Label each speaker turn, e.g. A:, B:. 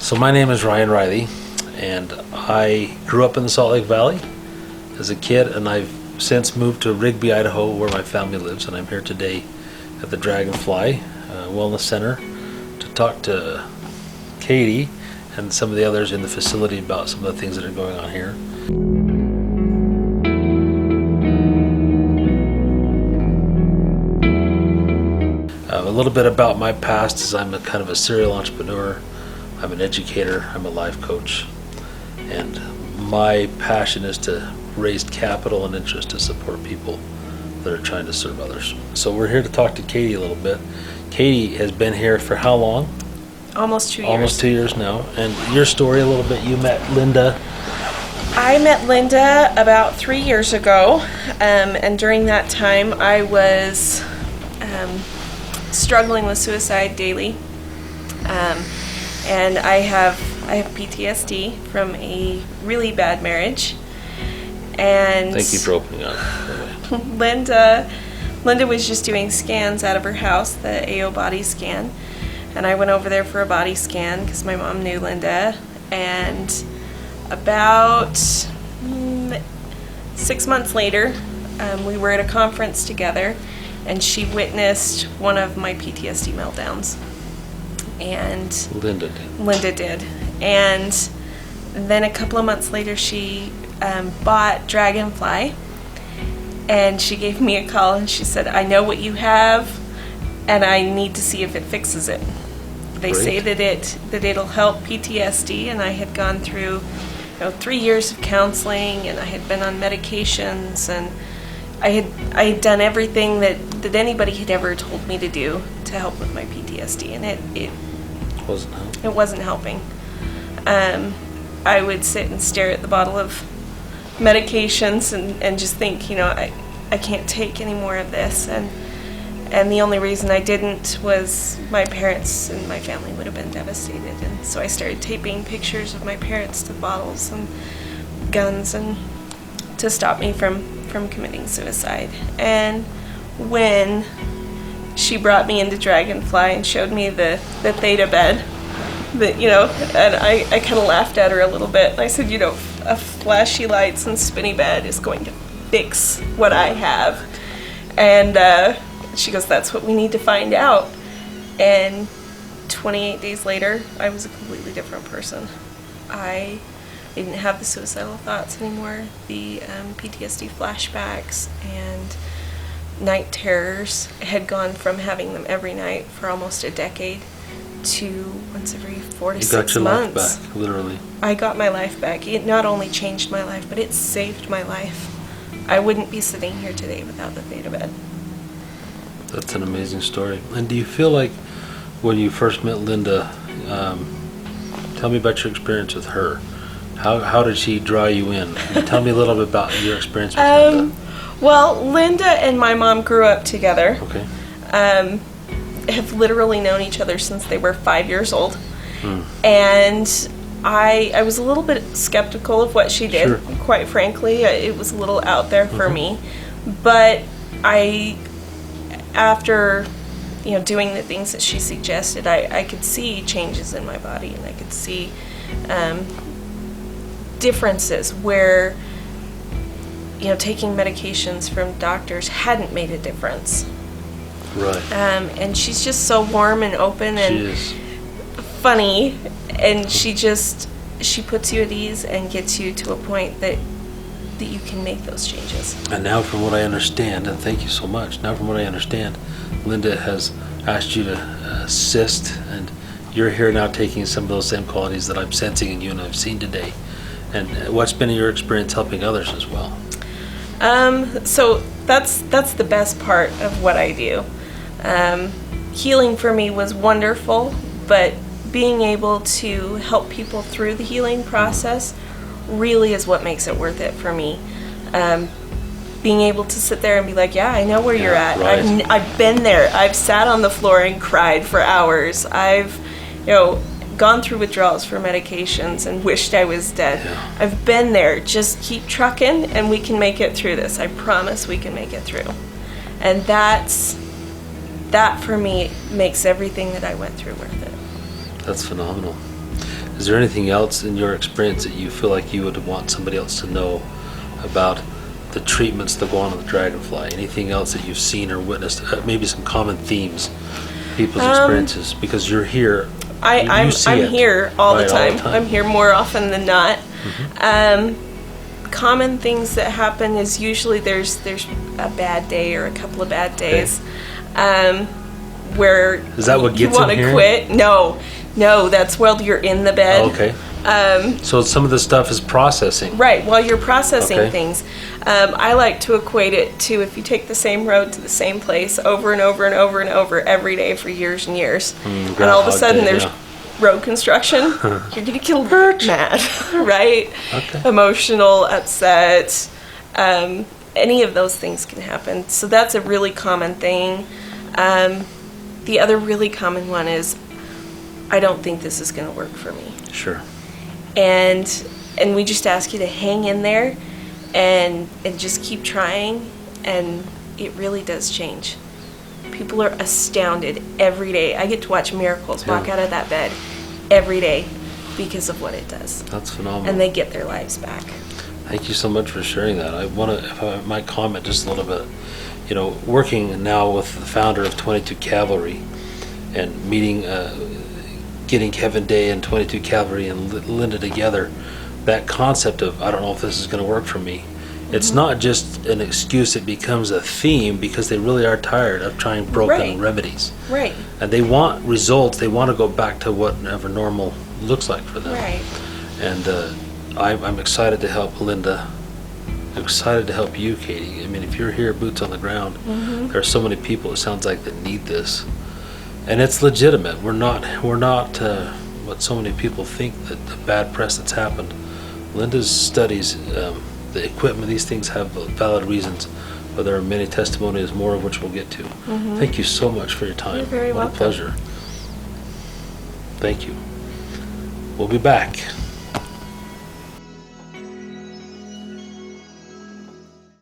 A: So my name is Ryan Riley, and I grew up in the Salt Lake Valley as a kid, and I've since moved to Rigby, Idaho, where my family lives, and I'm here today at the Dragonfly Wellness Center to talk to Katie and some of the others in the facility about some of the things that are going on here. A little bit about my past is I'm a kind of a serial entrepreneur. I'm an educator, I'm a life coach, and my passion is to raise capital and interest to support people that are trying to serve others. So we're here to talk to Katie a little bit. Katie has been here for how long?
B: Almost 2 years.
A: Almost 2 years now. And your story a little bit, you met Linda.
B: I met Linda about 3 years ago, and during that time I was struggling with suicide daily. And I have PTSD from a really bad marriage. And
A: Thank you for opening up, by the way.
B: Linda was just doing scans out of her house, the AO body scan. And I went over there for a body scan because my mom knew Linda. And about 6 months later, we were at a conference together, and she witnessed one of my PTSD meltdowns. And Linda did. And then a couple of months later, she bought Dragonfly, and she gave me a call, and she said, I know what you have, and I need to see if it fixes it. They
A: Great.
B: say that it'll help PTSD, and I had gone through 3 years of counseling, and I had been on medications, and I had done everything that anybody had ever told me to do to help with my PTSD, and it wasn't helping. I would sit and stare at the bottle of medications and just think, I can't take any more of this, and the only reason I didn't was my parents and my family would have been devastated, and so I started taping pictures of my parents to bottles and guns and to stop me from committing suicide. And when she brought me into Dragonfly and showed me the theta bed, and I kind of laughed at her a little bit. I said, a flashy lights and spinny bed is going to fix what I have. And she goes, that's what we need to find out. And 28 days later, I was a completely different person. I didn't have the suicidal thoughts anymore, the PTSD flashbacks and night terrors. I had gone from having them every night for almost a decade to once every 4 to 6 months.
A: You got your life back, literally.
B: I got my life back. It not only changed my life, but it saved my life. I wouldn't be sitting here today without the theta bed.
A: That's an amazing story. And do you feel like when you first met Linda, tell me about your experience with her. How did she draw you in? Tell me a little bit about your experience with Linda.
B: Well, Linda and my mom grew up together.
A: Okay.
B: Have literally known each other since they were 5 years old. And I was a little bit skeptical of what she did,
A: Sure.
B: Quite frankly. It was a little out there for me. But after doing the things that she suggested, I could see changes in my body, and I could see differences where taking medications from doctors hadn't made a difference.
A: Right.
B: And she's just so warm and open and
A: She is.
B: funny, and she puts you at ease and gets you to a point that you can make those changes.
A: And now from what I understand, and thank you so much, now from what I understand, Linda has asked you to assist, and you're here now taking some of those same qualities that I'm sensing in you and I've seen today. And what's been your experience helping others as well?
B: So that's the best part of what I do. Healing for me was wonderful, but being able to help people through the healing process really is what makes it worth it for me. Being able to sit there and be like, yeah, I know where you're at.
A: Right.
B: I've been there. I've sat on the floor and cried for hours. I've, gone through withdrawals for medications and wished I was dead.
A: Yeah.
B: I've been there. Just keep trucking and we can make it through this. I promise we can make it through. And that for me makes everything that I went through worth it.
A: That's phenomenal. Is there anything else in your experience that you feel like you would want somebody else to know about the treatments that go on with the dragonfly? Anything else that you've seen or witnessed? Maybe some common themes, people's experiences, because you're here.
B: I'm here all the time. I'm here more often than not. Common things that happen is usually there's a bad day or a couple of bad days, where
A: is that what gets
B: you want to quit. No, that's while you're in the bed.
A: Oh, okay. So some of the stuff is processing.
B: Right, while you're processing things. I like to equate it to if you take the same road to the same place over and over and over and over every day for years and years, and all of a sudden there's road construction, you're gonna get mad, right?
A: Okay.
B: Emotional, upset, any of those things can happen. So that's a really common thing. The other really common one is, I don't think this is gonna work for me.
A: Sure.
B: And we just ask you to hang in there and just keep trying, and it really does change. People are astounded every day. I get to watch miracles walk out of that bed every day because of what it does.
A: That's phenomenal.
B: And they get their lives back.
A: Thank you so much for sharing that. I want to, if I might comment just a little bit, you know, working now with the founder of 22 Cavalry and meeting, getting Kevin Day and 22 Cavalry and Linda together, that concept of, I don't know if this is going to work for me. It's not just an excuse, it becomes a theme because they really are tired of trying broken remedies.
B: Right.
A: And they want results, they want to go back to whatever normal looks like for them.
B: Right.
A: And I'm excited to help Linda. I'm excited to help you, Katie. I mean, if you're here, boots on the ground, there are so many people, it sounds like, that need this. And it's legitimate. We're not what so many people think, that the bad press that's happened. Linda's studies, the equipment, these things have valid reasons, but there are many testimonies, more of which we'll get to. Thank you so much for your time.
B: You're very welcome.
A: What a pleasure. Thank you. We'll be back.